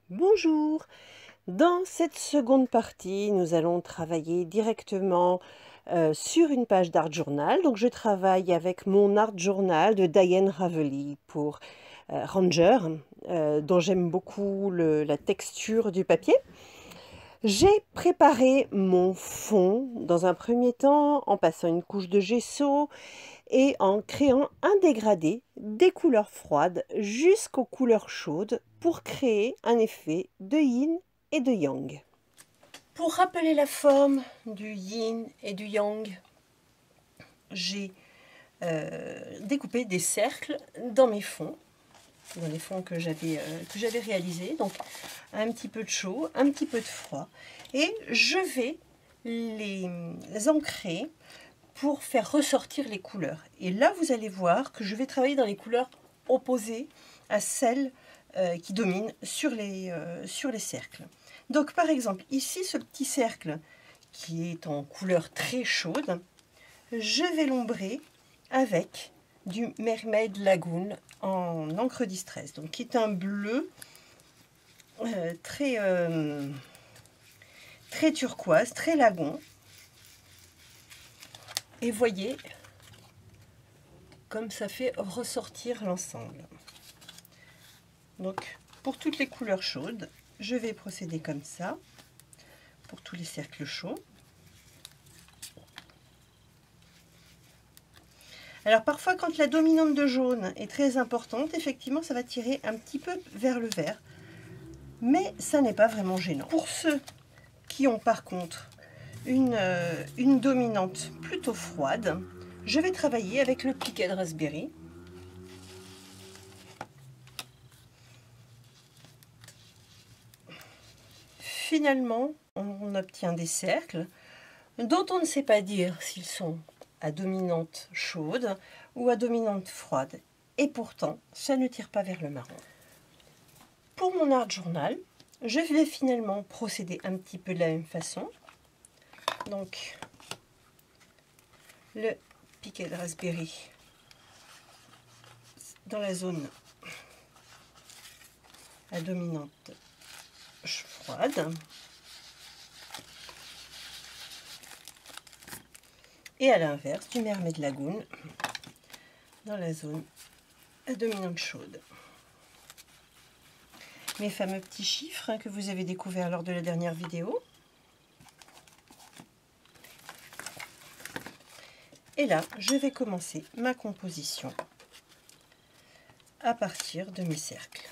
Bonjour! Dans cette seconde partie, nous allons travailler directement sur une page d'Art Journal. Donc je travaille avec mon Art Journal de Diane Ravelli pour Ranger, dont j'aime beaucoup la texture du papier. J'ai préparé mon fond dans un premier temps en passant une couche de gesso et en créant un dégradé des couleurs froides jusqu'aux couleurs chaudes pour créer un effet de yin et de yang. Pour rappeler la forme du yin et du yang, j'ai découpé des cercles dans mes fonds, dans les fonds que j'avais réalisés. Donc un petit peu de chaud, un petit peu de froid. Et je vais les ancrer pour faire ressortir les couleurs. Et là, vous allez voir que je vais travailler dans les couleurs opposées à celles qui dominent sur les cercles. Donc, par exemple, ici, ce petit cercle qui est en couleur très chaude, je vais l'ombrer avec du Mermaid Lagoon en encre distress, donc qui est un bleu très turquoise, très lagon. Et voyez comme ça fait ressortir l'ensemble. Donc pour toutes les couleurs chaudes, je vais procéder comme ça, pour tous les cercles chauds. Alors parfois quand la dominante de jaune est très importante, effectivement ça va tirer un petit peu vers le vert, mais ça n'est pas vraiment gênant. Pour ceux qui ont par contre une dominante plutôt froide, je vais travailler avec le Piquet Raspberry. Finalement, on obtient des cercles dont on ne sait pas dire s'ils sont à dominante chaude ou à dominante froide. Et pourtant, ça ne tire pas vers le marron. Pour mon Art Journal, je vais finalement procéder un petit peu de la même façon. Donc, le Piquet Raspberry dans la zone à dominante froide. Et à l'inverse, du Mermaid Lagoon dans la zone à dominante chaude. Mes fameux petits chiffres que vous avez découverts lors de la dernière vidéo. Et là, je vais commencer ma composition à partir de mes cercles.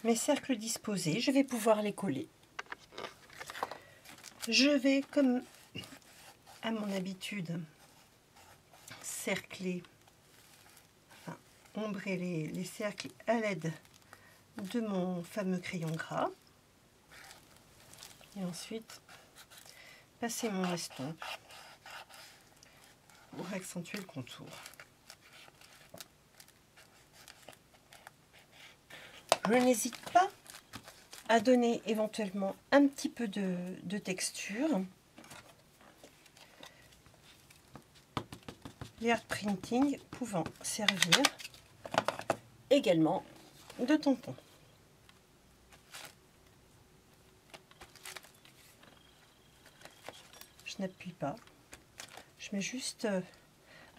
Mes cercles disposés, je vais pouvoir les coller. Je vais, comme à mon habitude, cercler, enfin, ombrer les cercles à l'aide de mon fameux crayon gras. Et ensuite, passer mon estompe pour accentuer le contour. Je n'hésite pas à donner éventuellement un petit peu de texture. Les art printing pouvant servir également de tampon. Je n'appuie pas, je mets juste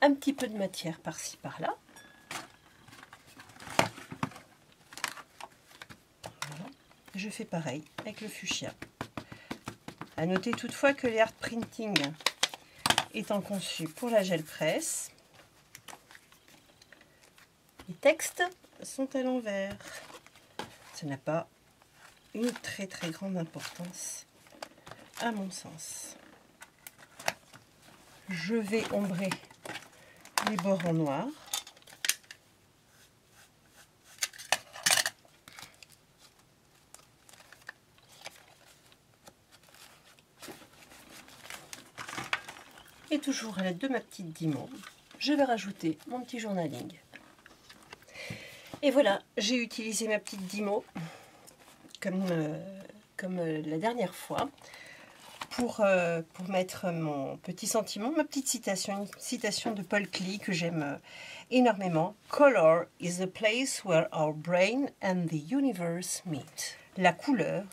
un petit peu de matière par-ci par-là. Je fais pareil avec le fuchsia. À noter toutefois que les art printing étant conçus pour la gel presse, les textes sont à l'envers. Ça n'a pas une très grande importance à mon sens. Je vais ombrer les bords en noir. Et toujours à l'aide de ma petite Dimo, je vais rajouter mon petit journaling. Et voilà, j'ai utilisé ma petite Dimo comme comme la dernière fois, pour mettre mon petit sentiment, ma petite citation, une citation de Paul Klee que j'aime énormément. Color is the place where our brain and the universe meet. La couleur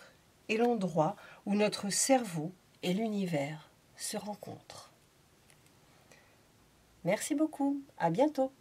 est l'endroit où notre cerveau et l'univers se rencontrent. Merci beaucoup, à bientôt.